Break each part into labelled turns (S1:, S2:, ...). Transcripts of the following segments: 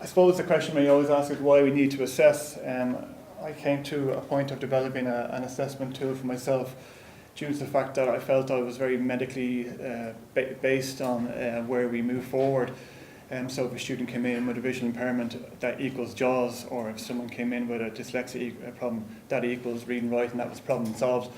S1: I suppose the question we always ask is why we need to assess. I came to a point of developing an assessment tool for myself due to the fact that I felt I was very medically based on where we move forward. So if a student came in with a visual impairment, that equals JAWS, or if someone came in with a dyslexia problem, that equals reading and writing, that was problem solved.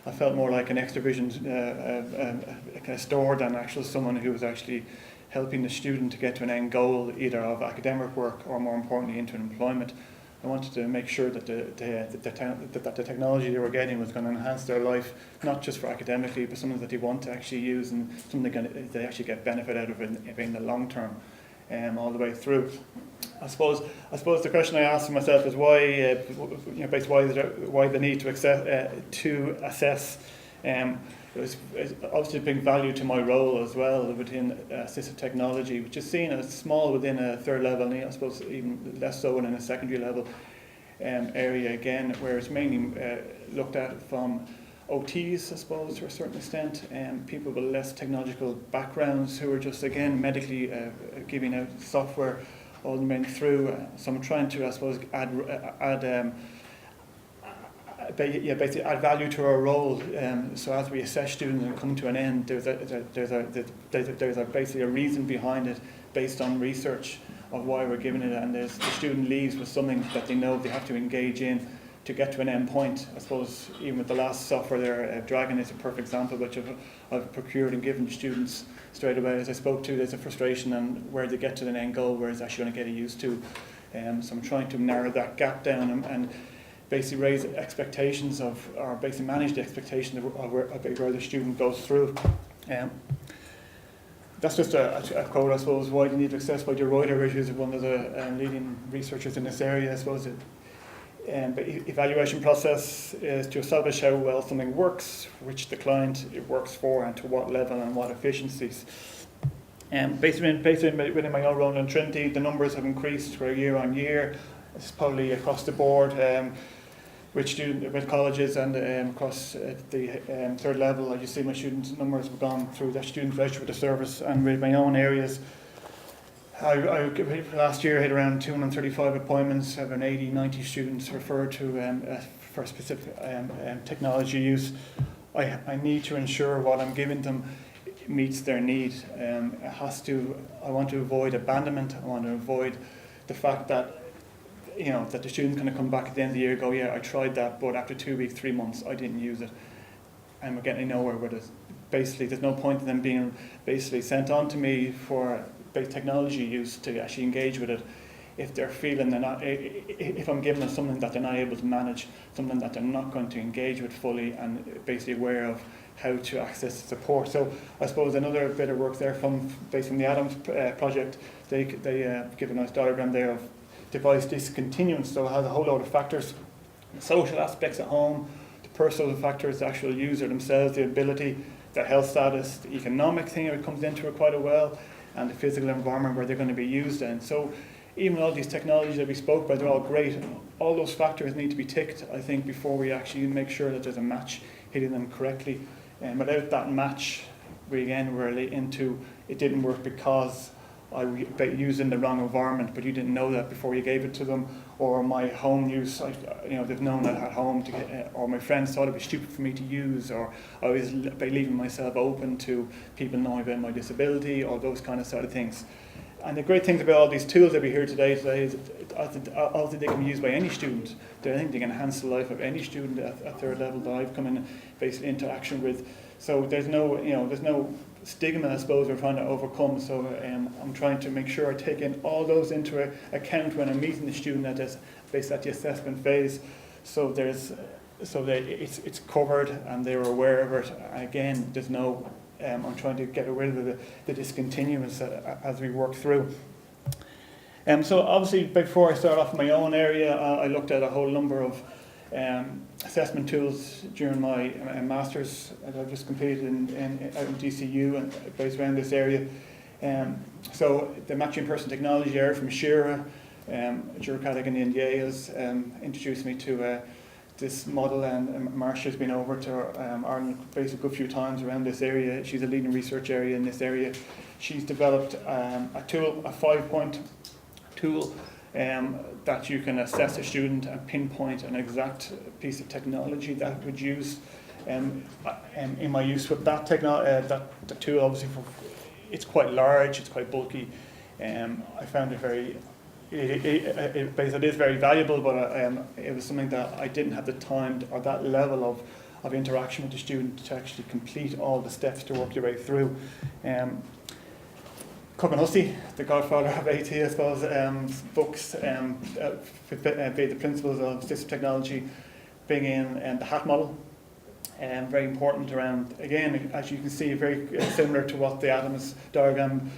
S1: I felt more like an extra vision kind of store than actually someone who was actually helping the student to get to an end goal, either of academic work or, more importantly, into employment. I wanted to make sure that the technology they were getting was going to enhance their life, not just for academically, but something that they want to actually use and something they actually get benefit out of in the long term, all the way through. I suppose the question I asked myself is why, basically why the need to assess. It's obviously a big value to my role as well within assistive technology, which is seen as small within a third level, and I suppose even less so in a secondary level area again, where it's mainly looked at from OTs, I suppose, to a certain extent, people with less technological backgrounds who are just, again, medically giving out software all the way through. So I'm trying to, I suppose, basically add value to our role. So as we assess students and come to an end, there's basically a reason behind it based on research of why we're giving it, and the student leaves with something that they know they have to engage in to get to an end point. I suppose even with the last software there, Dragon is a perfect example, which I've procured and given to students straight away. As I spoke to, there's a frustration on where they get to an end goal, where it's actually going to get used to. So I'm trying to narrow that gap down and basically raise expectations of, or basically manage the expectation of where the student goes through. That's just a quote, I suppose. Why do you need to assess by Joe Reuter, which is one of the leading researchers in this area. I suppose the evaluation process is to establish how well something works, which the client it works for, and to what level and what efficiencies. Basically within my own role in Trinity, the numbers have increased year on year. It's probably across the board with colleges and across the third level. As you see, my student numbers have gone through that student register with the service, and with my own areas. I last year I had around 235 appointments, around 80-90 students referred to for specific technology use. I need to ensure what I'm giving them meets their need. I want to avoid abandonment. I want to avoid the fact that that the student's going to come back at the end of the year and go, yeah, I tried that, but after 2 weeks, 3 months, I didn't use it, and we're getting nowhere with it. Basically, there's no point in them being basically sent on to me for technology use to actually engage with it if they're feeling they're not, if I'm giving them something that they're not able to manage, something that they're not going to engage with fully, and basically aware of how to access support. So I suppose another bit of work there based on the Adams project, they give a nice diagram there of device discontinuance. So it has a whole load of factors: the social aspects at home, the personal factors, the actual user themselves, the ability, the health status, the economic thing that comes into it quite a well, and the physical environment where they're going to be used in. So even all these technologies that we spoke about, they're all great. All those factors need to be ticked, I think, before we actually make sure that there's a match hitting them correctly. And without that match, we're into it didn't work because I used in the wrong environment, but you didn't know that before you gave it to them. Or my home use, they've known that at home, or my friends thought it was stupid for me to use, or I was leaving myself open to people knowing about my disability, or those kind of sort of things. And the great thing about all these tools that we hear today is also they can be used by any student. I think they can enhance the life of any student at third level that I've come in basically interaction with. So there's no stigma, I suppose, we're trying to overcome. So I'm trying to make sure I take in all those into account when I'm meeting the student at the assessment phase. So that it's covered and they're aware of it. Again, there's no. I'm trying to get rid of the discontinuance as we work through. So obviously, before I start off in my own area, I looked at a whole number of assessment tools during my master's that I've just completed out in DCU and based around this area. So the Matching Person Technology area from Shira, Jurkatic and the NDA has introduced me to this model, and Marsha's been over to Ireland basically a good few times around this area. She's a leading research area in this area. She's developed a tool, a 5-point tool that you can assess a student and pinpoint an exact piece of technology that I would use. In my use with that the tool, obviously, it's quite large, it's quite bulky. I found it very, it is very valuable, but it was something that I didn't have the time or that level of interaction with the student to actually complete all the steps to work your way through. Cook and Hussey, the godfather of AT, I suppose, books, be the principles of assistive technology, bring in the HAT model. Very important around, again, as you can see, very similar to what the Adams diagram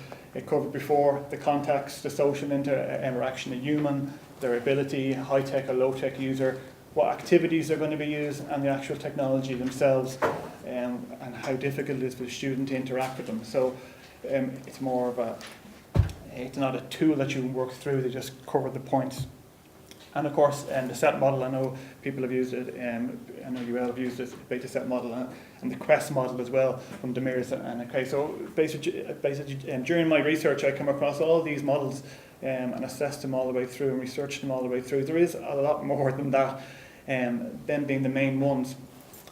S1: covered before, the context, the social interaction, the human, their ability, high-tech or low-tech user, what activities are going to be used, and the actual technology themselves, and how difficult it is for the student to interact with them. So it's more of it's not a tool that you can work through, they just cover the points. And of course, the SET model, I know people have used it, I know you all have used it, beta SET model, and the QUEST model as well from Demirs. And okay, so basically during my research, I came across all these models and assessed them all the way through and researched them all the way through. There is a lot more than that, them being the main ones.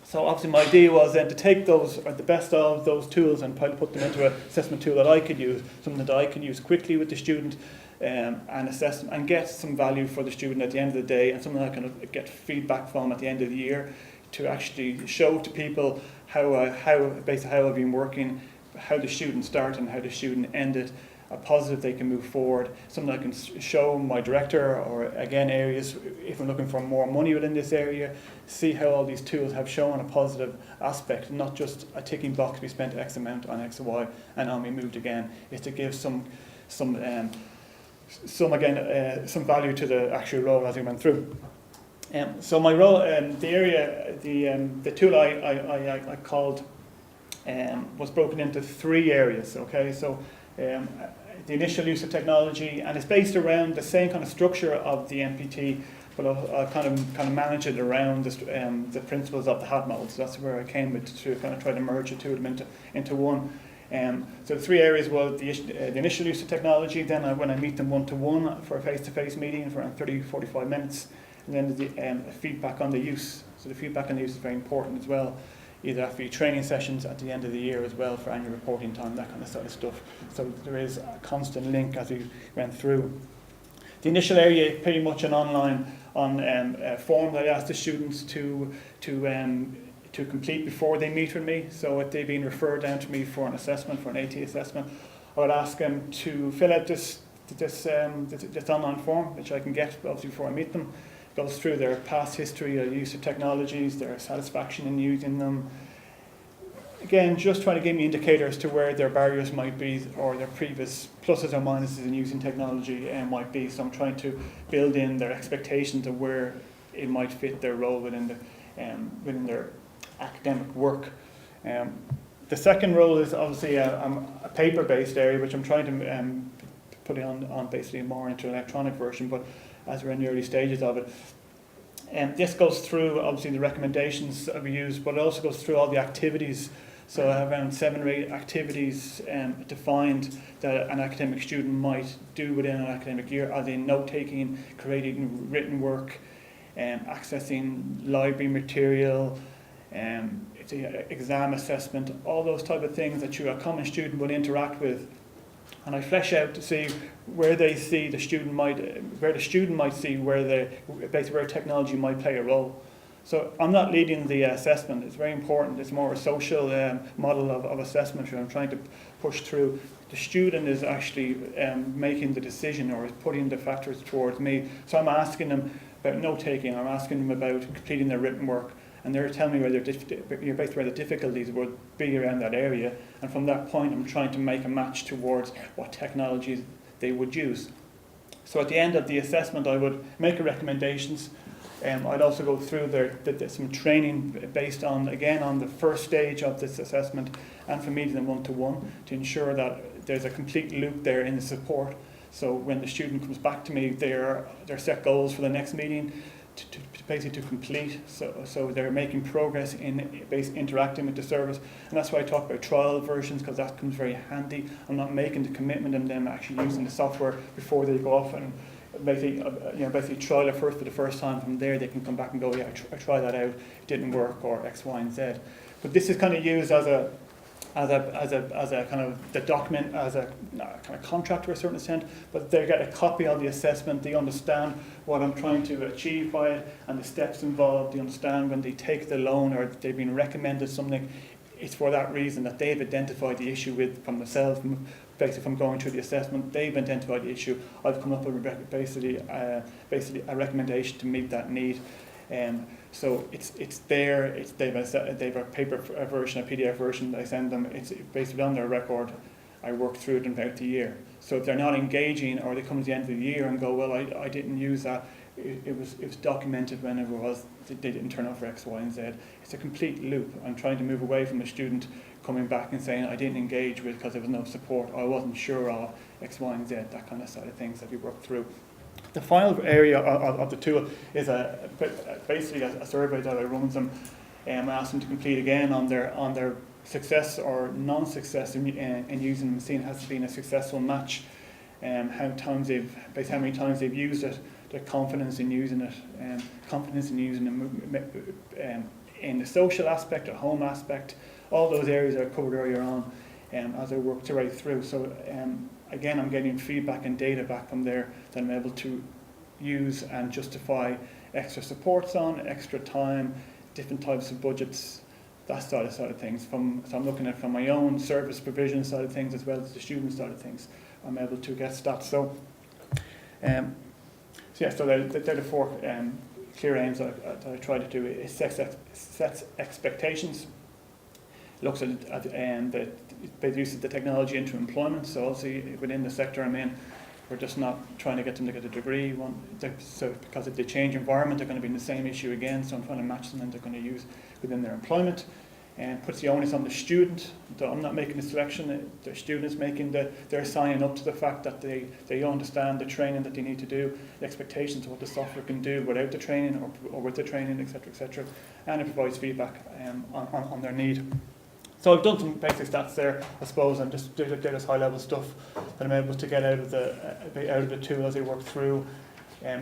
S1: So obviously my idea was then to take those, or the best of those tools, and put them into an assessment tool that I could use, something that I can use quickly with the student, and assess them and get some value for the student at the end of the day, and something I can get feedback from at the end of the year to actually show to people basically how I've been working, how the student started and how the student ended, a positive they can move forward, something I can show my director, or again areas if I'm looking for more money within this area, see how all these tools have shown a positive aspect, not just a ticking box, we spent X amount on X or Y and on we moved again. Is to give some value to the actual role as we went through. So my role, the tool I called was broken into 3 areas. Okay, so the initial use of technology, and it's based around the same kind of structure of the NPT, but I'll kind of manage it around the principles of the HAT model. So that's where I came with, to kind of try to merge the two of them into one. So the 3 areas were the initial use of technology, then when I meet them one-to-one for a face-to-face meeting for around 30-45 minutes, and then the feedback on the use. So the feedback on the use is very important as well, either after training sessions at the end of the year as well for annual reporting time, that kind of sort of stuff. So there is a constant link as we went through. The initial area, pretty much an online form that I asked the students to complete before they meet with me. So if they've been referred down to me for an assessment, for an AT assessment, I would ask them to fill out this online form, which I can get obviously before I meet them. It goes through their past history of use of technologies, their satisfaction in using them. Again, just trying to give me indicators to where their barriers might be, or their previous pluses or minuses in using technology might be. So I'm trying to build in their expectations of where it might fit their role within their academic work. The second role is obviously a paper-based area, which I'm trying to put on basically more into an electronic version, but as we're in the early stages of it. This goes through obviously the recommendations that we use, but it also goes through all the activities. So I have around 7 or 8 activities defined that an academic student might do within an academic year, as in note-taking, creating written work, accessing library material, exam assessment, all those type of things that a common student would interact with. And I flesh out to see where they see the student might see where technology might play a role. So I'm not leading the assessment. It's very important. It's more a social model of assessment that I'm trying to push through. The student is actually making the decision, or is putting the factors towards me. So I'm asking them about note-taking. I'm asking them about completing their written work. And they're telling me where the difficulties would be around that area. And from that point, I'm trying to make a match towards what technologies they would use. So at the end of the assessment, I would make recommendations. I'd also go through some training based on the first stage of this assessment, and for meeting them one-to-one to ensure that there's a complete loop there in the support. So when the student comes back to me, their set goals for the next meeting, basically to complete, so they're making progress in interacting with the service, and that's why I talk about trial versions, because that comes very handy. I'm not making the commitment and them actually using the software before they go off and basically trial it first for the first time. From there they can come back and go, yeah, I tried that out, it didn't work, or X, Y, and Z. But this is kind of used as a kind of the document, as a kind of contract to a certain extent, but they get a copy of the assessment, they understand what I'm trying to achieve by it and the steps involved. They understand when they take the loan or they've been recommended something, it's for that reason that they've identified the issue with from themselves. Basically, from going through the assessment, they've identified the issue. I've come up with basically a recommendation to meet that need. So it's there. They've a paper version, a PDF version that I send them. It's basically on their record. I work through it in about a year. So if they're not engaging, or they come to the end of the year and go, well, I didn't use that. It was documented whenever it was. They didn't turn up for X, Y, and Z. It's a complete loop. I'm trying to move away from a student coming back and saying I didn't engage with because there was no support, or I wasn't sure of X, Y, and Z. That kind of side of things that we work through. The final area of the tool is basically a survey that I run them and ask them to complete again on their success or non-success in using them, seeing has been a successful match, how many times they've used it, their confidence in using it, in the social aspect, the home aspect, all those areas I covered earlier on as I worked right through. So again, I'm getting feedback and data back from there that I'm able to use and justify extra supports on, extra time, different types of budgets, that side of things. So I'm looking at from my own service provision side of things as well as the student side of things. I'm able to get stats. So they're the four clear aims that I try to do. It sets expectations, looks at the use of the technology into employment. So obviously within the sector I'm in, we're just not trying to get them to get a degree. So because if they change environment, they're going to be in the same issue again. So I'm trying to match them and they're going to use within their employment. And puts the onus on the student. I'm not making the selection. The students they're signing up to the fact that they understand the training that they need to do, the expectations of what the software can do without the training or with the training, etc., etc. And it provides feedback on their need. So I've done some basic stats there, I suppose, and just did this high-level stuff that I'm able to get out of the tool as I work through,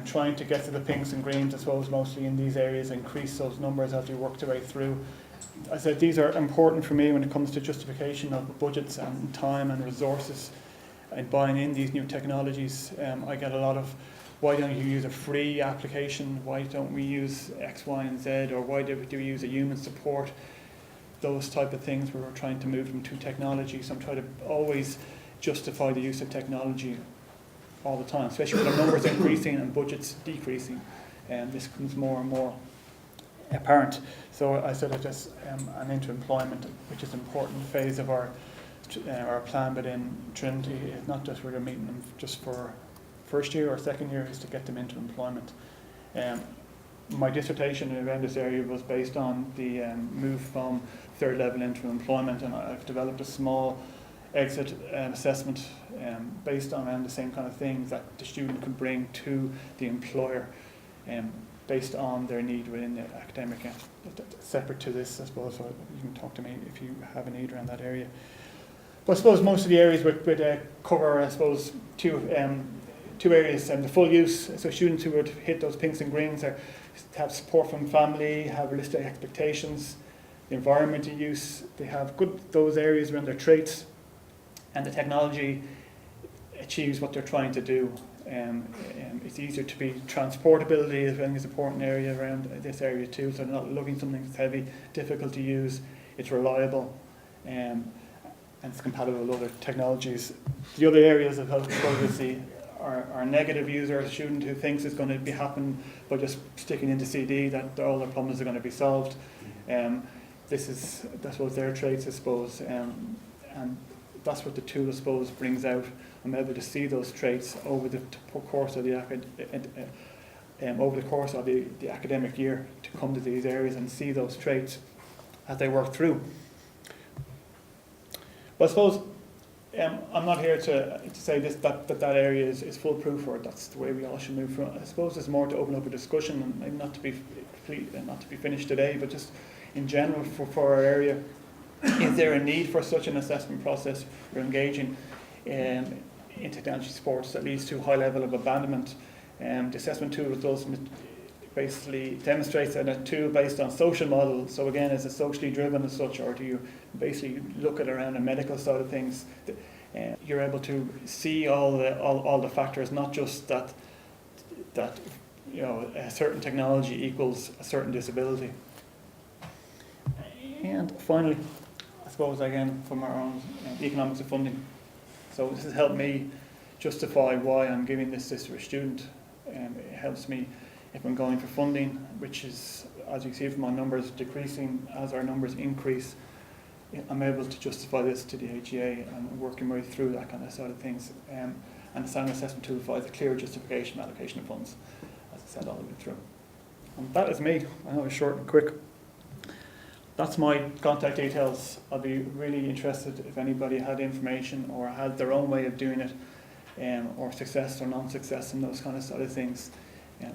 S1: trying to get to the pinks and greens, I suppose, mostly in these areas, increase those numbers as we work the way through. I said these are important for me when it comes to justification of budgets and time and resources and buying in these new technologies. I get a lot of, why don't you use a free application? Why don't we use X, Y, and Z? Or why do we use a human support? Those type of things where we're trying to move them to technology. So I'm trying to always justify the use of technology all the time, especially when the numbers are increasing and budgets decreasing. And this becomes more and more apparent. So I said that just an into employment, which is an important phase of our plan within Trinity. It's not just we're meeting them just for first year or second year, is to get them into employment. My dissertation around this area was based on the move from third level into employment, and I've developed a small exit assessment based on around the same kind of things that the student could bring to the employer based on their need within the academic. Separate to this, I suppose, so you can talk to me if you have a need around that area. But I suppose most of the areas would cover, I suppose, two areas. The full use, so students who would hit those pinks and greens have support from family, have realistic expectations, the environmental use, they have those areas around their traits, and the technology achieves what they're trying to do. It's easier to be transportability is an important area around this area too, so they're not looking at something that's heavy, difficult to use, it's reliable, and it's compatible with other technologies. The other areas of health policy are negative user, a student who thinks it's going to be happen by just sticking into CD, that all their problems are going to be solved. That's what their traits, I suppose, and that's what the tool, I suppose, brings out. I'm able to see those traits over the course of the academic year, to come to these areas and see those traits as they work through. But I suppose I'm not here to say that area is foolproof, or that's the way we all should move from. I suppose it's more to open up a discussion, and maybe not to be complete and not to be finished today, but just in general for our area. Is there a need for such an assessment process for engaging in technology sports that leads to a high level of abandonment? The assessment tool does basically demonstrates that a tool based on social models. So again, is it socially driven as such, or do you basically look at around the medical side of things? You're able to see all the factors, not just that a certain technology equals a certain disability. And finally, I suppose again from our own economics of funding. So this has helped me justify why I'm giving this to a student. It helps me if I'm going for funding, which is, as you see from my numbers, decreasing as our numbers increase. I'm able to justify this to the HEA and working my way through that kind of side of things. And the standard assessment tool provides a clear justification of allocation of funds, as I said all the way through. And that is me. I know it's short and quick. That's my contact details. I'll be really interested if anybody had information or had their own way of doing it, or success or non-success and those kind of side of things.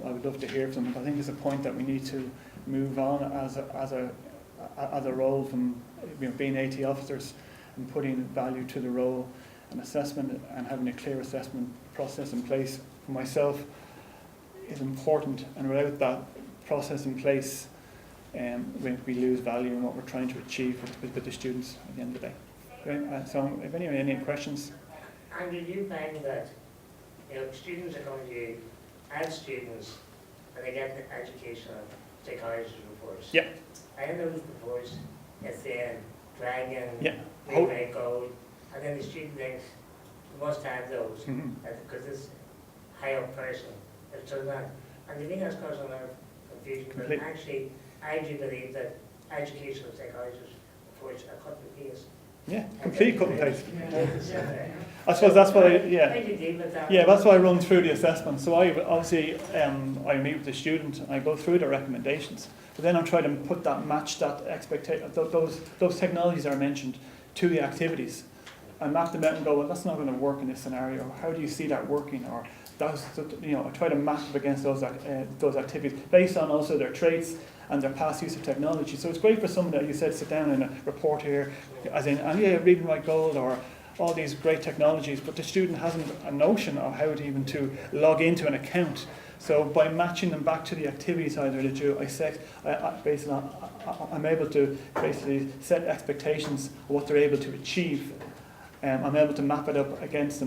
S1: I would love to hear from them. I think there's a point that we need to move on as a role from being AT officers and putting value to the role and assessment, and having a clear assessment process in place for myself is important. And without that process in place, we lose value in what we're trying to achieve with the students at the end of the day. Okay? So if anyone any questions?
S2: And do you find that students are going to as students, and they get the educational psychologist reports?
S1: Yeah.
S2: I know those reports, it's saying dragon,
S1: Yeah.
S2: gold, and then the student thinks you must have those because it's high up person. It's done that. And the thing that's causing a lot of confusion, but actually, I do believe that educational psychologists reports are cut and paste.
S1: Yeah, complete cut and paste. I suppose that's why, that's why I run through the assessment. So I obviously I meet with the student and I go through the recommendations, but then I'm trying to match that expectation, those technologies are mentioned to the activities, and map them out and go, well, that's not going to work in this scenario. How do you see that working? Or I try to map up against those activities based on also their traits and their past use of technology. So it's great for someone that you said sit down in a report here, as in, read and write gold, or all these great technologies, but the student hasn't a notion of how to even to log into an account. So by matching them back to the activities either that do, I'm able to basically set expectations of what they're able to achieve. I'm able to map it up against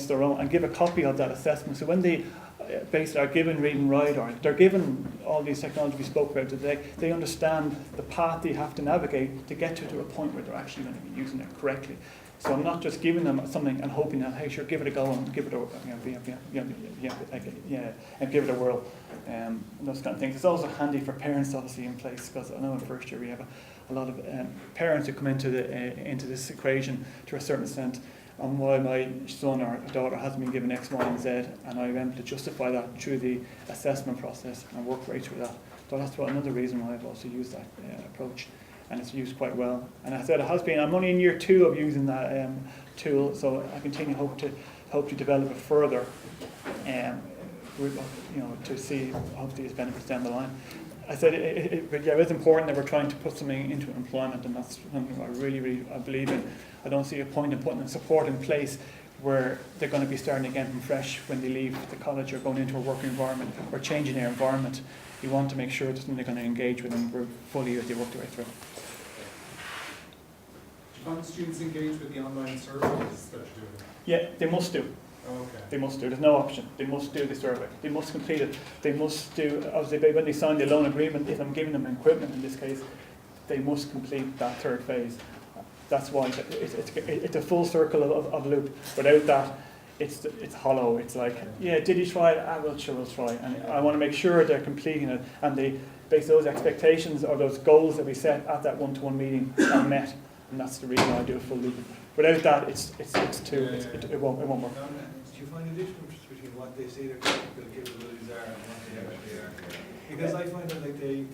S1: their own and give a copy of that assessment. So when they basically are given read and write, or they're given all these technologies we spoke about today, they understand the path they have to navigate to get to a point where they're actually going to be using it correctly. So I'm not just giving them something and hoping that, hey, sure, give it a go and give it and give it a whirl. Those kind of things. It's also handy for parents, obviously, in place, because I know in first year we have a lot of parents who come into this equation to a certain extent. And why my son or daughter hasn't been given X, Y, and Z, and I'm able to justify that through the assessment process and work right through that. So that's another reason why I've also used that approach, and it's used quite well. And I said it has been. I'm only in year 2 of using that tool, so I continue hope to develop it further, to see hopefully its benefits down the line. I said it is important that we're trying to put something into employment, and that's something I really I believe in. I don't see a point in putting support in place where they're going to be starting again from fresh when they leave the college or going into a working environment or changing their environment. You want to make sure that they're going to engage with them fully as they work their way through.
S3: Do you find the students engage with the online surveys that you're doing?
S1: Yeah, they must do.
S3: Okay.
S1: They must do. There's no option. They must do the survey. They must complete it. They must do, obviously, when they sign the loan agreement, if I'm giving them equipment in this case, they must complete that third phase. That's why it's a full circle of loop. Without that, it's hollow. It's like, yeah, did you try it? Well, sure, we'll try. And I want to make sure they're completing it, and they base those expectations or those goals that we set at that one-to-one meeting are met. And that's the reason why I do a full loop. Without that, it won't work.
S4: Do you find a difference between what they say their technical capabilities are and what they actually are. Because I find that like they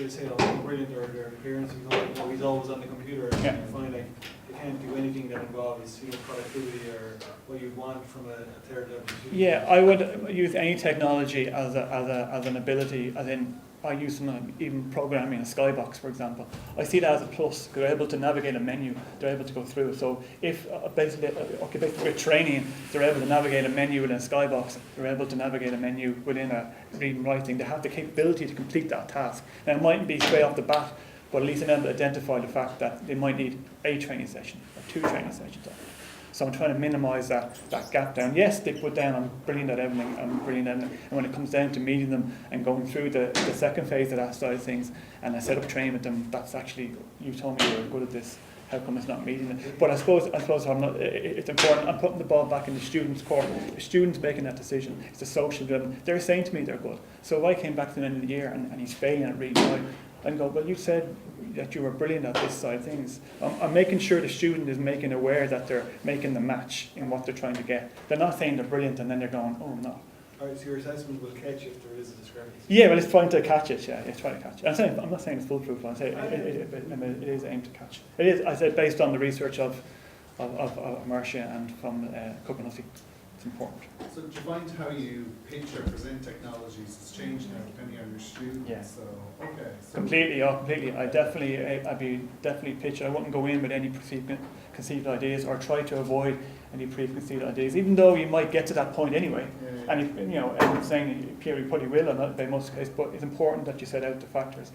S4: say, oh, he's brilliant, or their parents will go, you know, he's always on the computer, and
S1: Yeah.
S4: you find like they can't do anything that involves, you know, productivity or what you'd want from a third level student.
S1: Yeah, I would use any technology as an ability, as in I use some, even programming a skybox, for example. I see that as a plus. They're able to navigate a menu. They're able to go through. So if basically with training, they're able to navigate a menu within a skybox. They're able to navigate a menu within a reading writing. They have the capability to complete that task. Now it mightn't be straight off the bat, but at least they're able to identify the fact that they might need a training session or 2 training sessions. So I'm trying to minimise that gap down. Yes, they put down, I'm brilliant at everything, and when it comes down to meeting them and going through the second phase of that side of things, and I set up training with them, that's actually, you told me you were good at this, how come it's not meeting it? But I suppose I'm not, it's important, I'm putting the ball back in the students' court. The students making that decision. It's the social driven. They're saying to me they're good. So if I came back to the end of the year and he's failing at reading, I'd go, well, you said that you were brilliant at this side of things. I'm making sure the student is making aware that they're making the match in what they're trying to get. They're not saying they're brilliant and then they're going, oh no.
S4: Alright, so your assessment will catch if there is a discrepancy.
S1: Yeah, well, it's trying to catch it. Yeah, it's trying to catch it. I'm not saying it's foolproof. I'm saying it is aimed to catch. It is. I said based on the research of Marcia and from Cook and Hussey. It's important.
S3: So do you find how you pitch or present technologies has changed now depending on your students?
S1: Yeah.
S3: So, okay. So
S1: Completely. I'd be definitely pitching. I wouldn't go in with any preconceived ideas or try to avoid any preconceived ideas, even though you might get to that point anyway.
S3: Yeah.
S1: And you know, I'm saying Pierre probably will, and not by most cases, but it's important that you set out the factors.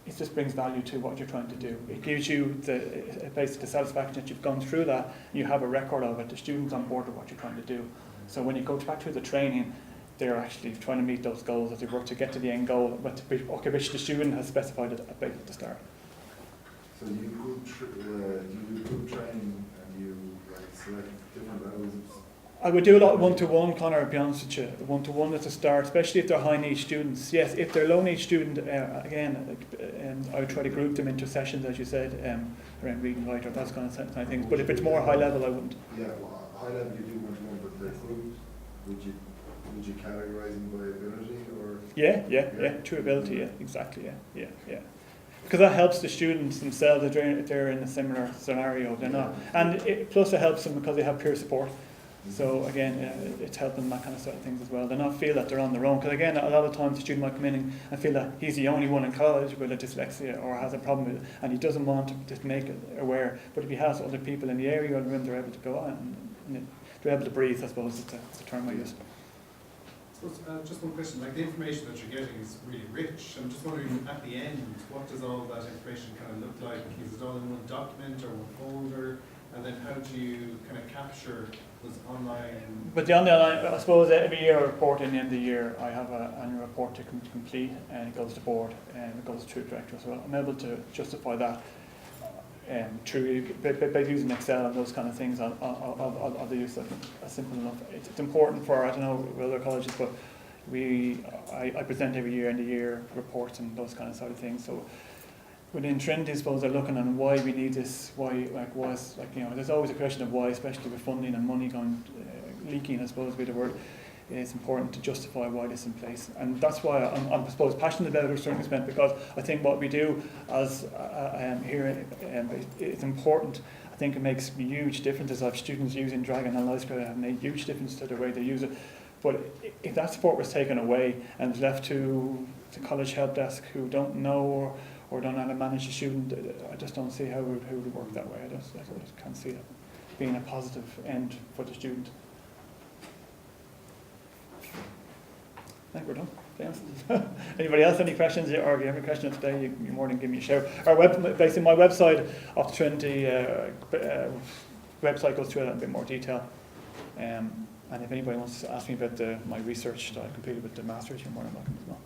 S1: It just brings value to what you're trying to do. It gives you basically the satisfaction that you've gone through that, you have a record of it, the student's on board with what you're trying to do. So when you go back to the training, they're actually trying to meet those goals as they work to get to the end goal, which the student has specified at the start.
S5: So you do group training and you select different levels of.
S1: I would do a lot one-to-one, Conor, to be honest with you. One-to-one at the start, especially if they're high-need students. Yes, if they're low-need student, again, I would try to group them into sessions, as you said, around reading, writing, or that kind of things. But if it's more high-level, I wouldn't.
S5: Yeah, well, high level you do one-to-one, but the group, would you categorise them by ability or?
S1: Yeah, true ability, yeah, exactly, yeah. Because that helps the students themselves if they're in a similar scenario, they're not. And plus it helps them because they have peer support. So again, it's helping that kind of sort of things as well. They not feel that they're on their own. Because again, a lot of times the student might come in and feel that he's the only one in college with a dyslexia or has a problem with it, and he doesn't want to make it aware. But if he has other people in the area or the room, they're able to go on and they're able to breathe, I suppose is the term I use.
S3: just one question, like the information that you're getting is really rich. I'm just wondering at the end, what does all that information kind of look like? Is it all in one document or one folder? And then how do you kind of capture those online?
S1: But the online, I suppose every year I report in the end of the year, I have an annual report to complete, and it goes to board and it goes to the director. So I'm able to justify that through by using Excel and those kind of things of the use of it. That's simple enough. It's important for, I don't know other colleges, but I present every year in the year reports and those kind of sort of things. So within Trinity, I suppose they're looking on why we need this, there's always a question of why, especially with funding and money going leaking, I suppose would be the word. It's important to justify why this is in place, and that's why I'm I suppose passionate about it to a certain extent, because I think what we do as here it's important. I think it makes huge differences. I have students using Dragon and Lightscribe have made huge difference to the way they use it. But if that support was taken away and was left to the college help desk who don't know or don't know how to manage a student, I just don't see how it would work that way. I just can't see it being a positive end for the student. I think we're done. Thanks. Anybody else any questions, or if you have any questions today, you're more than give me a shout. Basically my website of the Trinity website goes through that in a bit more detail. And if anybody wants to ask me about my research that I completed with the Masters, you're more than welcome as well.